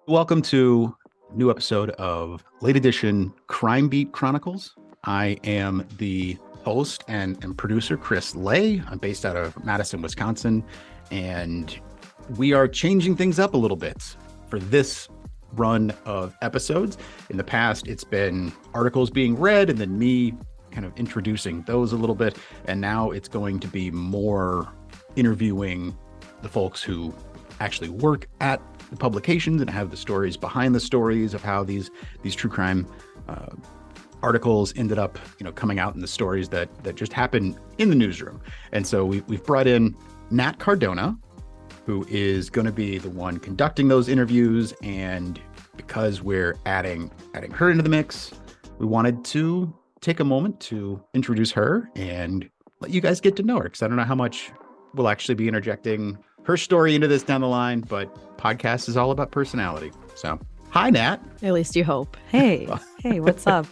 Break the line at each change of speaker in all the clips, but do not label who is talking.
Welcome to a new episode of late edition Beat Chronicles. I am the host and producer, Chris.lay. I'm based out of Madison, Wisconsin, and we are changing things up a little bit for this run of episodes. In the past, it's been articles being read and then me kind of introducing those a little bit, and now it's going to be more interviewing the folks who actually work at the publications and have the stories behind the stories of how these true crime articles ended up, coming out in the stories that just happened in the newsroom. And so we've brought in Nat Cardona, who is going to be the one conducting those interviews. And because we're adding her into the mix, we wanted to take a moment to introduce her and let you guys get to know her, because I don't know how much we'll actually be interjecting her story into this down the line, but podcast is all about personality. So, hi, Nat.
At least you hope. Hey, hey, what's up?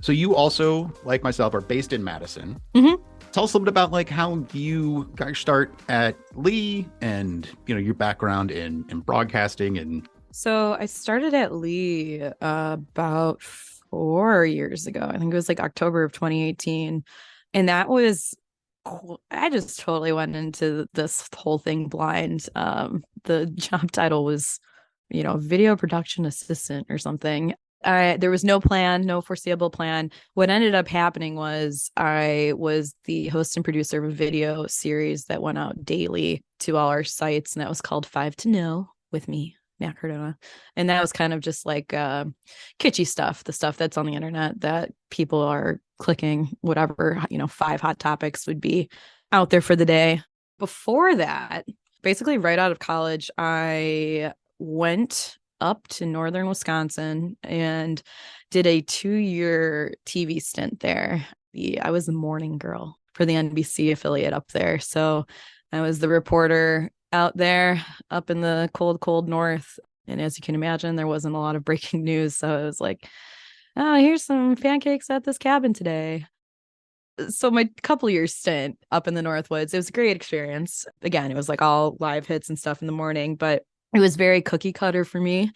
So you also, like myself, are based in Madison.
Mm-hmm.
Tell us a little bit about how you got your start at Lee and, your background in broadcasting. And
so I started at Lee about 4 years ago. I think it was like October of 2018. And that was I just totally went into this whole thing blind. The job title was, video production assistant or something. There was no plan, no foreseeable plan. What ended up happening was I was the host and producer of a video series that went out daily to all our sites, and that was called 5 to Know with me, Nat Cardona. And that was kind of just like kitschy stuff, the stuff that's on the internet that people are clicking, whatever, 5 hot topics would be out there for the day. Before that, basically right out of college, I went up to northern Wisconsin and did a 2-year TV stint there. I was the morning girl for the NBC affiliate up there. So I was the reporter out there up in the cold north. And as you can imagine, there wasn't a lot of breaking news. So it was like, oh, here's some pancakes at this cabin today. So my couple years stint up in the Northwoods, it was a great experience. Again, it was like all live hits and stuff in the morning, but it was very cookie cutter for me.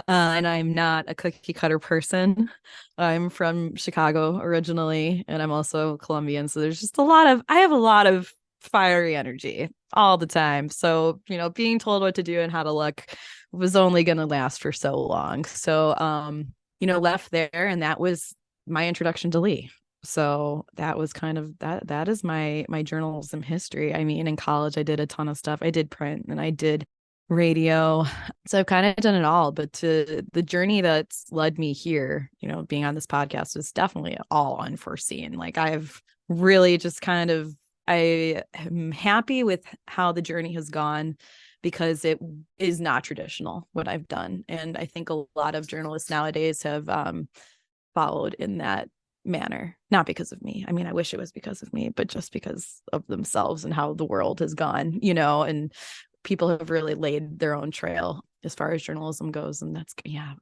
And I'm not a cookie cutter person. I'm from Chicago originally, and I'm also Colombian. So there's just I have a lot of fiery energy all the time. So, being told what to do and how to look was only going to last for so long. So, left there, and that was my introduction to Lee. So that was kind of that is my journalism history. I mean, in college, I did a ton of stuff. I did print and I did radio. So I've kind of done it all, but to the journey that's led me here, being on this podcast is definitely all unforeseen. Like I've really just I am happy with how the journey has gone, because it is not traditional what I've done. And I think a lot of journalists nowadays have followed in that manner, not because of me. I mean, I wish it was because of me, but just because of themselves and how the world has gone, and people have really laid their own trail as far as journalism goes. And that's,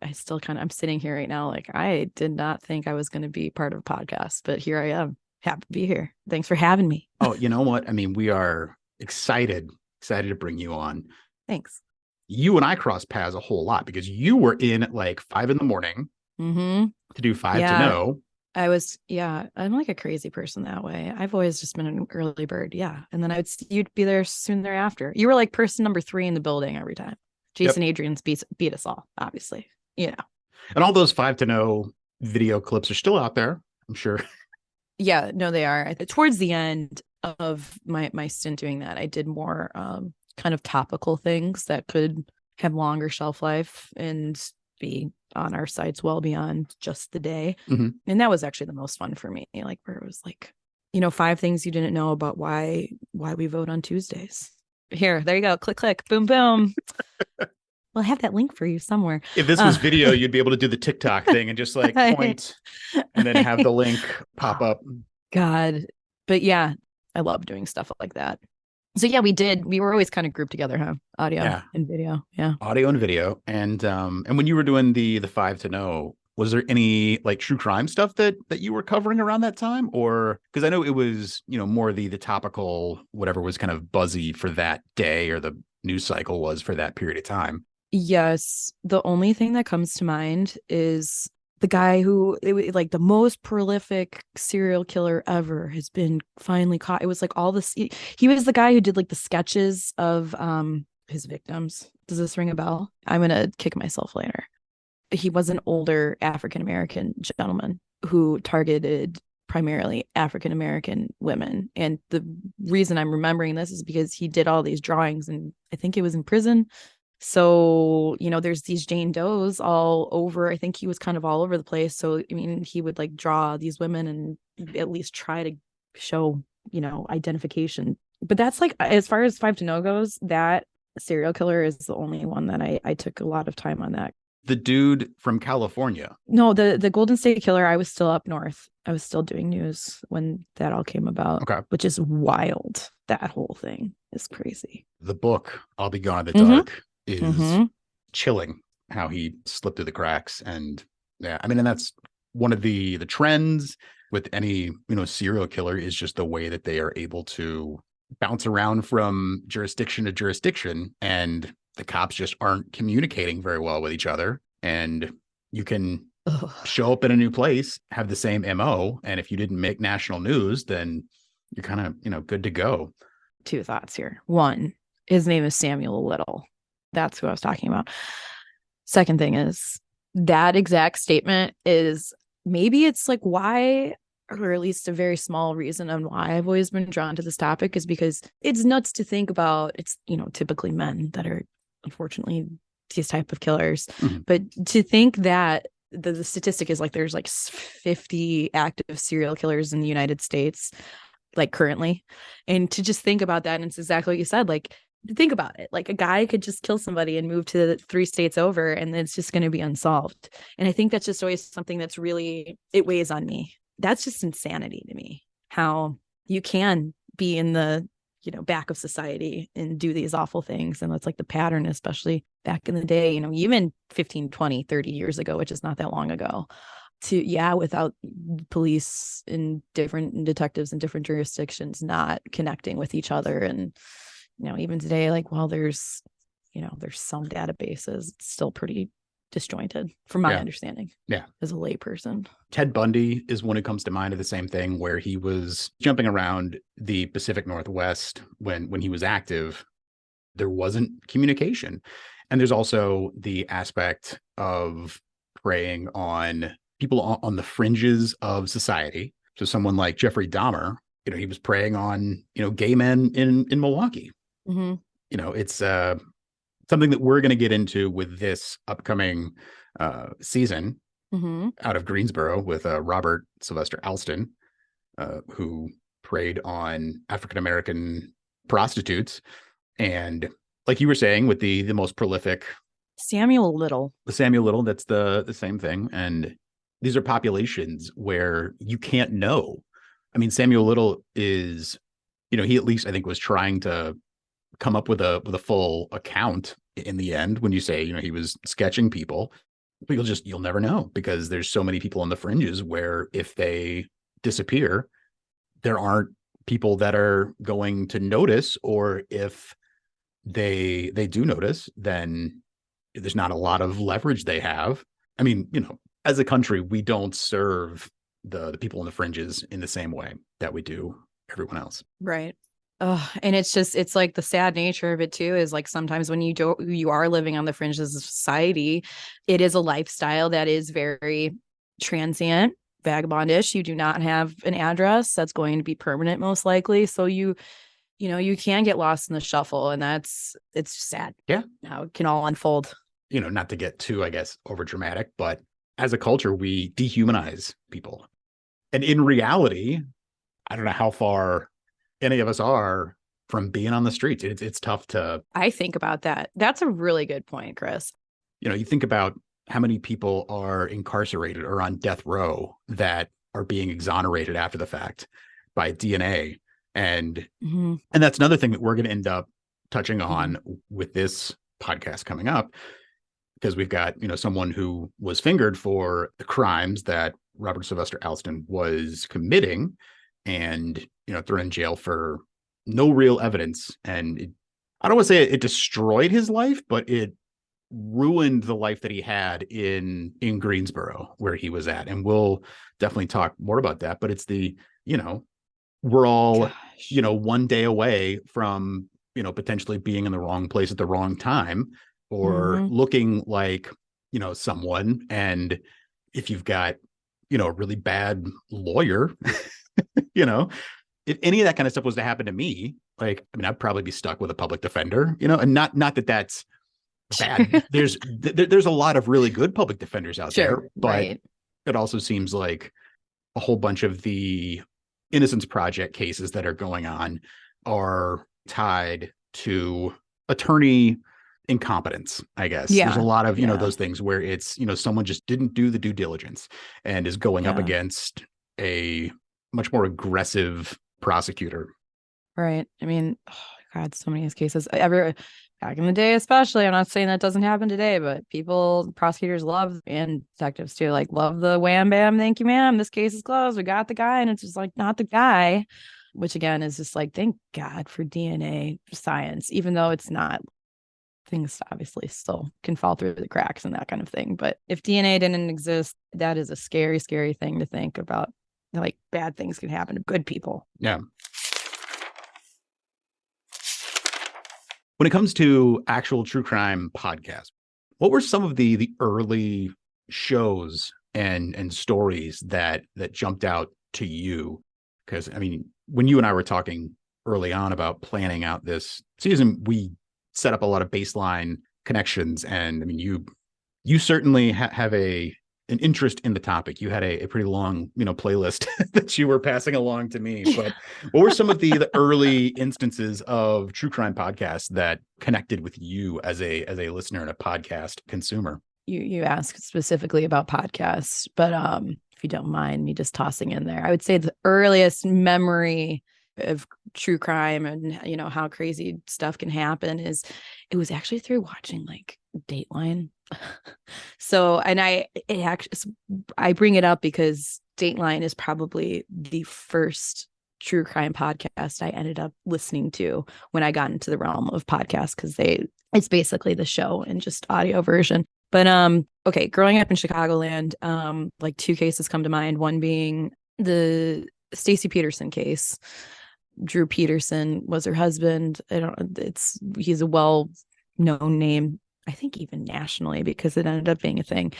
I still I'm sitting here right now. Like, I did not think I was going to be part of a podcast, but here I am. Happy to be here. Thanks for having me.
Oh, you know what? I mean, we are excited to bring you on.
Thanks.
You and I crossed paths a whole lot because you were in at like 5 a.m. to do 5 to Know.
I'm like a crazy person that way. I've always just been an early bird. Yeah. And then you'd be there soon thereafter. You were like person number 3 in the building every time. Jason Adrian's beat us all, obviously, And
all those 5 to Know video clips are still out there, I'm sure.
Yeah, no, they are. Towards the end of my stint doing that, I did more kind of topical things that could have longer shelf life and be on our sites well beyond just the day.
Mm-hmm.
And that was actually the most fun for me. Like, where it was like, 5 things you didn't know about why we vote on Tuesdays. There you go. Click, click, boom, boom. We'll have that link for you somewhere.
If this was video, you'd be able to do the TikTok thing and just like point and then have the link pop up.
God. But yeah, I love doing stuff like that. So yeah, we were always kind of grouped together, huh? Audio and video. Yeah.
Audio and video. And when you were doing the 5 to Know, was there any like true crime stuff that you were covering around that time? Or because I know it was, more the topical, whatever was kind of buzzy for that day, or the news cycle was for that period of time.
Yes, the only thing that comes to mind is the guy who like the most prolific serial killer ever has been finally caught. It was like all this he was the guy who did like the sketches of his victims. Does this ring a bell? I'm gonna kick myself later. He was an older African American gentleman who targeted primarily African American women. And the reason I'm remembering this is because he did all these drawings, and I think it was in prison. So, there's these Jane Does all over. I think he was kind of all over the place. So, I mean, he would like draw these women and at least try to show, identification. But that's like, as far as Five to Know goes, that serial killer is the only one that I took a lot of time on that.
The dude from California.
No, the Golden State Killer, I was still up north. I was still doing news when that all came about.
Okay.
Which is wild. That whole thing is crazy.
The book, I'll Be Gone in the
Mm-hmm.
Dark, is chilling how he slipped through the cracks. And yeah, I mean, and that's one of the trends with any, serial killer is just the way that they are able to bounce around from jurisdiction to jurisdiction, and the cops just aren't communicating very well with each other. And you can show up in a new place, have the same MO, and if you didn't make national news, then you're kind of, good to go.
Two thoughts here. One, his name is Samuel Little. That's who I was talking about. Second thing is that exact statement is maybe it's like why, or at least a very small reason on why I've always been drawn to this topic is because it's nuts to think about. It's, typically men that are unfortunately these type of killers.
Mhm.
But to think that the statistic is like there's like 50 active serial killers in the United States, like currently. And to just think about that, and it's exactly what you said, like think about it. Like a guy could just kill somebody and move to 3 states over, and it's just going to be unsolved. And I think that's just always something that's really, it weighs on me. That's just insanity to me, how you can be in the, back of society and do these awful things. And that's like the pattern, especially back in the day, even 15, 20, 30 years ago, which is not that long ago. Without police and different detectives in different jurisdictions not connecting with each other. And, even today, like, well, there's some databases, it's still pretty disjointed from my understanding.
Yeah.
As a layperson.
Ted Bundy is one who comes to mind of the same thing, where he was jumping around the Pacific Northwest when he was active. There wasn't communication. And there's also the aspect of preying on people on the fringes of society. So someone like Jeffrey Dahmer, he was preying on, gay men in Milwaukee.
Mm-hmm.
It's something that we're going to get into with this upcoming season out of Greensboro with Robert Sylvester Alston, who preyed on African-American prostitutes. And like you were saying, with the most prolific
Samuel Little,
that's the same thing. And these are populations where you can't know. I mean, Samuel Little is, he at least I think was trying to come up with a full account in the end. When you say, he was sketching people, but you'll never know, because there's so many people on the fringes where if they disappear, there aren't people that are going to notice, or if they do notice, then there's not a lot of leverage they have. I mean, as a country, we don't serve the people on the fringes in the same way that we do everyone else.
Right. And it's like the sad nature of it too, is like sometimes when you are living on the fringes of society, it is a lifestyle that is very transient, vagabondish. You do not have an address that's going to be permanent, most likely. So you can get lost in the shuffle, and it's sad.
Yeah.
How it can all unfold.
Not to get too, I guess, over dramatic, but as a culture, we dehumanize people. And in reality, I don't know how far any of us are from being on the streets. It's tough to.
I think about that. That's a really good point, Chris.
You think about how many people are incarcerated or on death row that are being exonerated after the fact by DNA. And that's another thing that we're going to end up touching on with this podcast coming up, because we've got, someone who was fingered for the crimes that Robert Sylvester Alston was committing, and, thrown in jail for no real evidence. And I don't want to say it destroyed his life, but it ruined the life that he had in Greensboro where he was at. And we'll definitely talk more about that. But it's the, we're all,
Gosh.
one day away from, potentially being in the wrong place at the wrong time or
Mm-hmm.
looking like, someone. And if you've got, a really bad lawyer, you know, if any of that kind of stuff was to happen to me, like, I mean, I'd probably be stuck with a public defender, and not that that's bad. There's a lot of really good public defenders out
Sure.
there, but
Right.
it also seems like a whole bunch of the Innocence Project cases that are going on are tied to attorney incompetence, I guess. There's a
Yeah.
lot of,
Yeah.
those things where it's, someone just didn't do the due diligence and is going up
Yeah.
against a much more aggressive prosecutor.
Right. I mean, oh, God, so many of these cases. Back in the day, especially. I'm not saying that doesn't happen today, but prosecutors love, and detectives too, like love the wham bam, thank you, ma'am. This case is closed. We got the guy, and it's just like not the guy, which again is just like, thank God for DNA science, even though it's not. Things obviously still can fall through the cracks and that kind of thing. But if DNA didn't exist, that is a scary, scary thing to think about. Like bad things can happen to good people.
Yeah. When it comes to actual true crime podcasts, what were some of the early shows and stories that jumped out to you? Because I mean, when you and I were talking early on about planning out this season, we set up a lot of baseline connections, and I mean, you certainly have an interest in the topic. You had a pretty long, playlist that you were passing along to me. But what were some of the early instances of true crime podcasts that connected with you as a listener and a podcast consumer?
You ask specifically about podcasts, but if you don't mind me just tossing in there, I would say the earliest memory of true crime and how crazy stuff can happen is it was actually through watching like Dateline. So, and I bring it up because Dateline is probably the first true crime podcast I ended up listening to when I got into the realm of podcasts, because it's basically the show and just audio version. But okay, growing up in Chicagoland, like two cases come to mind, one being the Stacy Peterson case. Drew Peterson was her husband. He's a well-known name, I think even nationally, because it ended up being a thing.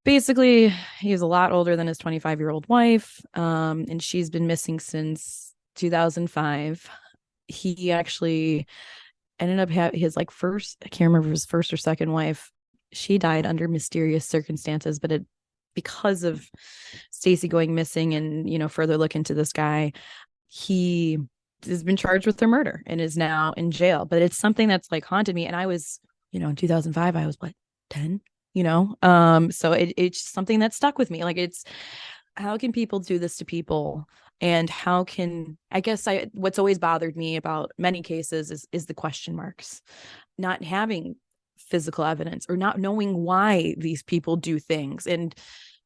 Basically, he's a lot older than his 25-year-old wife, and she's been missing since 2005. He actually ended up having his like first, I can't remember, his first or second wife. She died under mysterious circumstances, but because of Stacy going missing and further look into this guy, he has been charged with her murder and is now in jail. But it's something that's like haunted me. And I was, in 2005, I was what, 10, so it's something that stuck with me. Like, it's, how can people do this to people? And how can, I guess what's always bothered me about many cases is the question marks, not having physical evidence or not knowing why these people do things. And,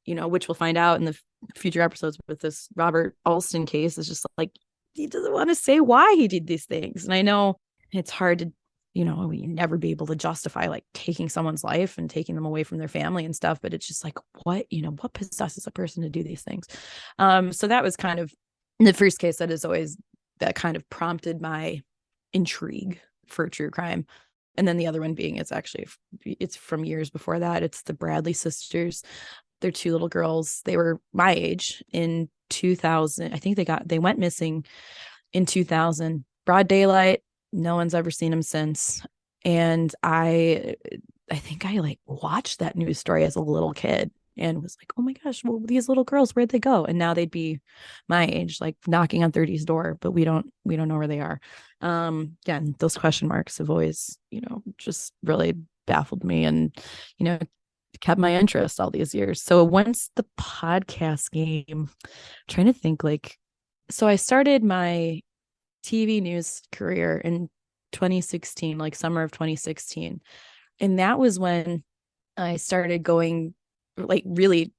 which we'll find out in the future episodes with this Robert Alston case, is just like, he doesn't want to say why he did these things. And I know it's hard to, you never be able to justify like taking someone's life and taking them away from their family and stuff. But it's just like, what possesses a person to do these things? So that was kind of the first case that kind of prompted my intrigue for true crime. And then the other one being, it's from years before that. It's the Bradley sisters. They're two little girls. They were my age in 2000. I think they went missing in 2000, broad daylight. No one's ever seen them since. And I think I like watched that news story as a little kid and was like, oh my gosh, well, these little girls, where'd they go? And now they'd be my age, like knocking on 30's door, but we don't know where they are. Again, those question marks have always, just really baffled me and, kept my interest all these years. So once the podcast game, I'm trying to think, like, so I started my TV news career in 2016, like summer of 2016. And that was when I started going like really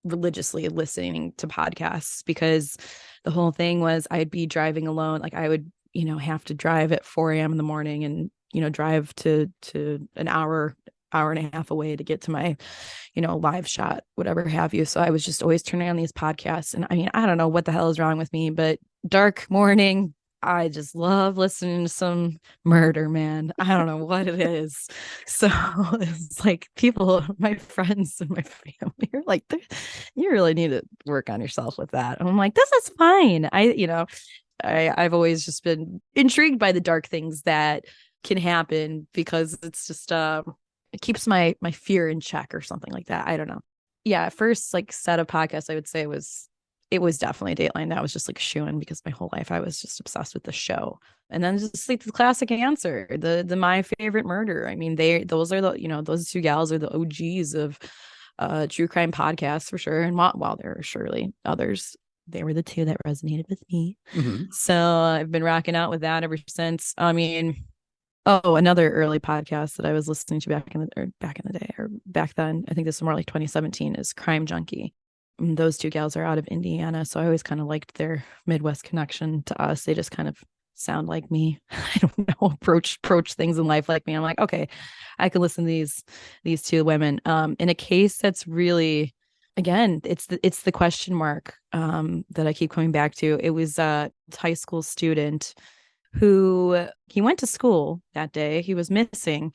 religiously listening to podcasts, because the whole thing was I'd be driving alone. Like I would, have to drive at 4 a.m. in the morning and, drive to an hour hour and a half away to get to my, live shot, whatever have you. So I was just always turning on these podcasts. And I mean, I don't know what the hell is wrong with me, but dark morning, I just love listening to some murder, man. I don't know what it is. So it's like people, my friends and my family are like, you really need to work on yourself with that. And I'm like, this is fine. I've always just been intrigued by the dark things that can happen because it's just it keeps my fear in check or something like that. I don't know. Yeah, first like set of podcasts, I would say it was definitely Dateline. That was just like shoo-in because my whole life I was just obsessed with the show. And then just like the classic answer, the My Favorite Murder. I mean, those are those two gals are the OGs of true crime podcasts for sure. And while there are surely others, they were the two that resonated with me.
Mm-hmm.
So I've been rocking out with that ever since. I mean, another early podcast that I was listening to back in the day or back then, I think this is more like 2017, is Crime Junkie. And those two gals are out of Indiana, so I always kind of liked their Midwest connection to us. They just kind of sound like me. I don't know, approach things in life like me. I'm like, okay, I could listen to these two women. In a case that's really, again, it's the question mark that I keep coming back to. It was a high school student who he went to school that day. He was missing.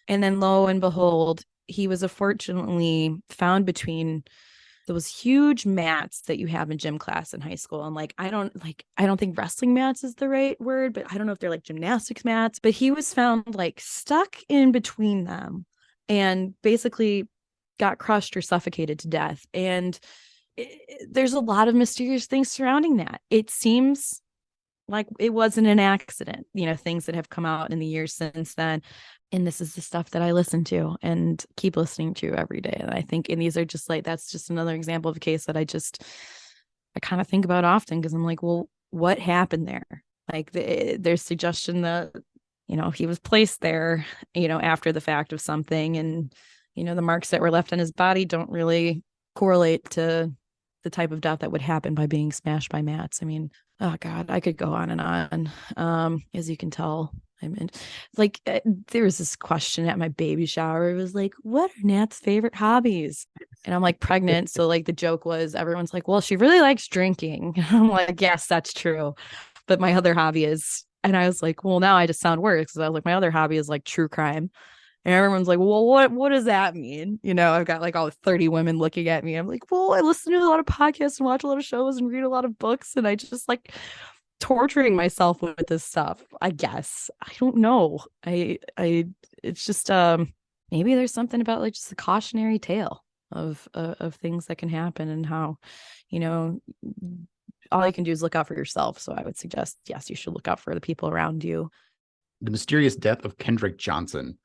And then lo and behold, he was unfortunately found between those huge mats that you have in gym class in high school. And like, I don't think wrestling mats is the right word, but I don't know if they're like gymnastics mats, but he was found like stuck in between them and basically got crushed or suffocated to death. And there's a lot of mysterious things surrounding that. It seems like it wasn't an accident, things that have come out in the years since then. And this is the stuff that I listen to and keep listening to every day. And I think, and these are just like, that's just another example of a case that I kind of think about often because I'm like, well, what happened there? Like there's suggestion that, he was placed there, after the fact of something. And, the marks that were left on his body don't really correlate to the type of death that would happen by being smashed by mats. I mean, oh God, I could go on and on. As you can tell, I mean, like there was this question at my baby shower. It was like, what are Nat's favorite hobbies? And I'm like pregnant. So like the joke was everyone's like, well, she really likes drinking. And I'm like, yes, that's true. But my other hobby is, and I was like, well, now I just sound worse. Cause I was like, my other hobby is like true crime. And everyone's like, well, what does that mean? I've got like all 30 women looking at me. I'm like, well, I listen to a lot of podcasts and watch a lot of shows and read a lot of books. And I just like torturing myself with this stuff, I guess. I don't know. It's just maybe there's something about like just a cautionary tale of things that can happen and how, all you can do is look out for yourself. So I would suggest, yes, you should look out for the people around you.
The Mysterious Death of Kendrick Johnson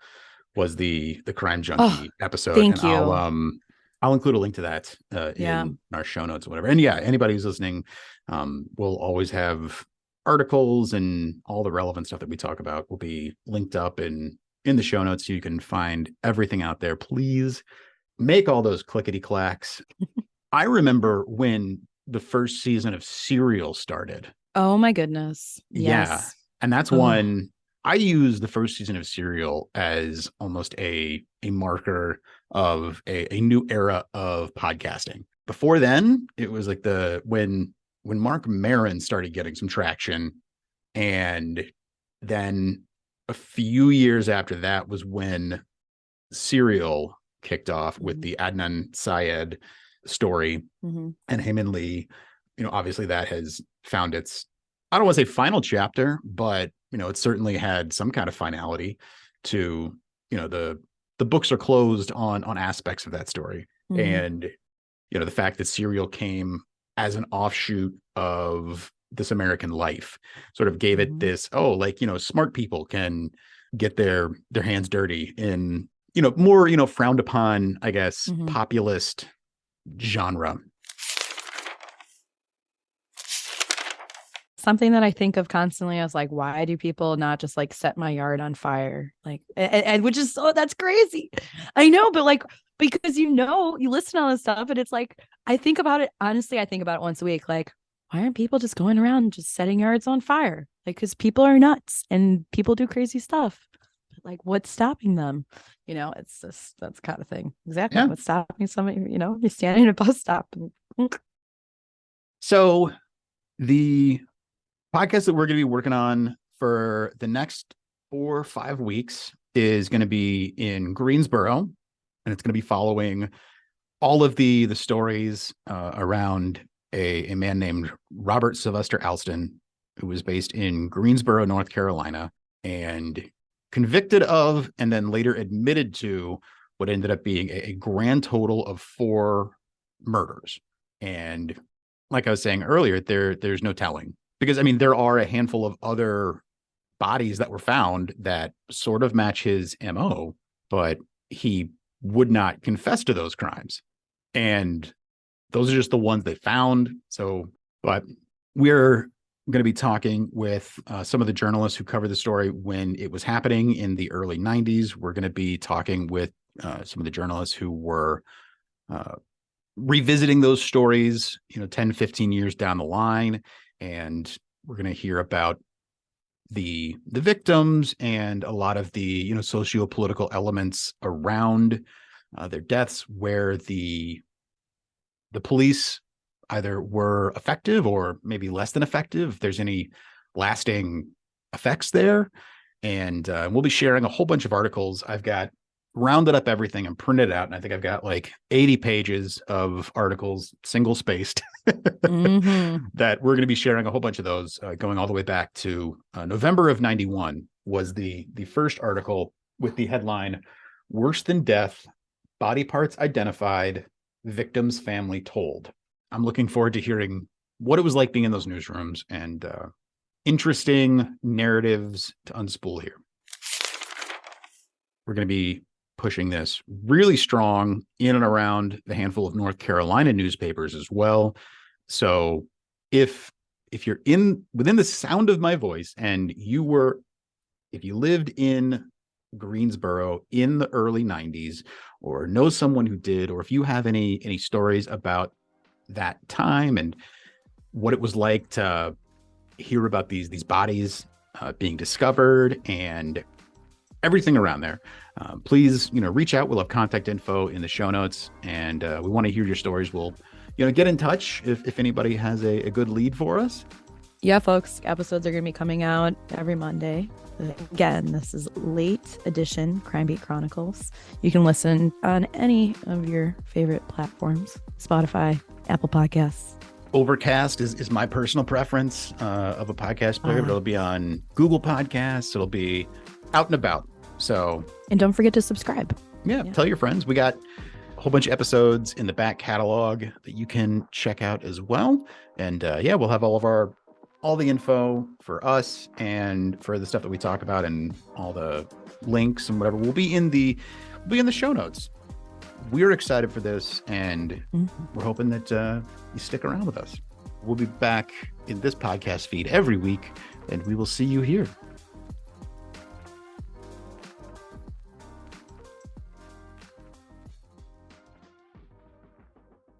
was the Crime Junkie episode.
Thank
and
you.
I'll include a link to that in our show notes or whatever. And yeah, anybody who's listening, we'll always have articles and all the relevant stuff that we talk about will be linked up in the show notes. So you can find everything out there. Please make all those clickety clacks. I remember when the first season of Serial started.
Oh my goodness. Yes.
Yeah. And that's one I use the first season of Serial as almost a marker of a new era of podcasting. Before then, it was like when Mark Maron started getting some traction, and then a few years after that was when Serial kicked off with the Adnan Syed story and Heyman Lee. Obviously that has found its, I don't want to say final chapter, but it certainly had some kind of finality to, the books are closed on aspects of that story. And, the fact that Serial came as an offshoot of This American Life sort of gave it this, smart people can get their hands dirty in, more, frowned upon, I guess, populist genre.
Something that I think of constantly is like, why do people not just like set my yard on fire? Like, and which is, that's crazy. I know, but like, because you listen to all this stuff and it's like, I think about it, honestly, I think about it once a week. Like, why aren't people just going around just setting yards on fire? Like, because people are nuts and people do crazy stuff. Like, what's stopping them? It's just that's kind of thing. Exactly.
Yeah.
What's stopping somebody? You're standing at a bus stop.
So the podcast that we're going to be working on for the next 4 or 5 weeks is going to be in Greensboro, and it's going to be following all of the stories around a man named Robert Sylvester Alston, who was based in Greensboro, North Carolina, and convicted of and then later admitted to what ended up being a grand total of 4 murders. And like I was saying earlier, there's no telling, because I mean, there are a handful of other bodies that were found that sort of match his MO, but he would not confess to those crimes. And those are just the ones they found. So, but we're going to be talking with some of the journalists who covered the story when it was happening in the early 90s. We're going to be talking with some of the journalists who were revisiting those stories, 10, 15 years down the line. And we're going to hear about the victims and a lot of the, socio-political elements around their deaths, where the police either were effective or maybe less than effective, if there's any lasting effects there. And we'll be sharing a whole bunch of articles. I've got rounded up everything and printed out, and I think I've got like 80 pages of articles, single spaced, that we're going to be sharing a whole bunch of those, going all the way back to November of 91 was the first article with the headline, "Worse Than Death, Body Parts Identified, Victims' Family Told." I'm looking forward to hearing what it was like being in those newsrooms and interesting narratives to unspool here. We're going to be pushing this really strong in and around the handful of North Carolina newspapers as well. So if you're within the sound of my voice and if you lived in Greensboro in the early 90s, or know someone who did, or if you have any stories about that time and what it was like to hear about these bodies being discovered and everything around there, please, reach out. We'll have contact info in the show notes, and we want to hear your stories. We'll, get in touch if anybody has a good lead for us.
Yeah, folks, episodes are going to be coming out every Monday. Again, this is late edition Crime Beat Chronicles. You can listen on any of your favorite platforms: Spotify, Apple Podcasts.
Overcast is my personal preference of a podcast player, but it'll be on Google Podcasts. It'll be out and about. So,
and don't forget to subscribe.
Yeah, tell your friends. We got a whole bunch of episodes in the back catalog that you can check out as well. And we'll have all the info for us and for the stuff that we talk about, and all the links and whatever will be in the show notes. We're excited for this, and we're hoping that you stick around with us. We'll be back in this podcast feed every week, and we will see you here.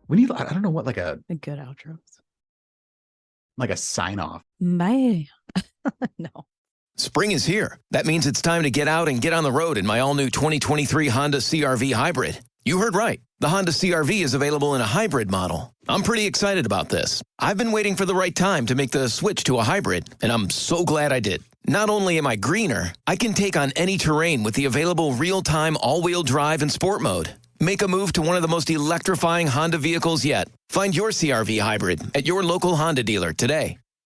We need, I don't know what, like a
good outro.
Like a sign off.
Bye. No.
Spring is here. That means it's time to get out and get on the road in my all-new 2023 Honda CR-V Hybrid. You heard right. The Honda CR-V is available in a hybrid model. I'm pretty excited about this. I've been waiting for the right time to make the switch to a hybrid, and I'm so glad I did. Not only am I greener, I can take on any terrain with the available real-time all-wheel drive and sport mode. Make a move to one of the most electrifying Honda vehicles yet. Find your CR-V hybrid at your local Honda dealer today.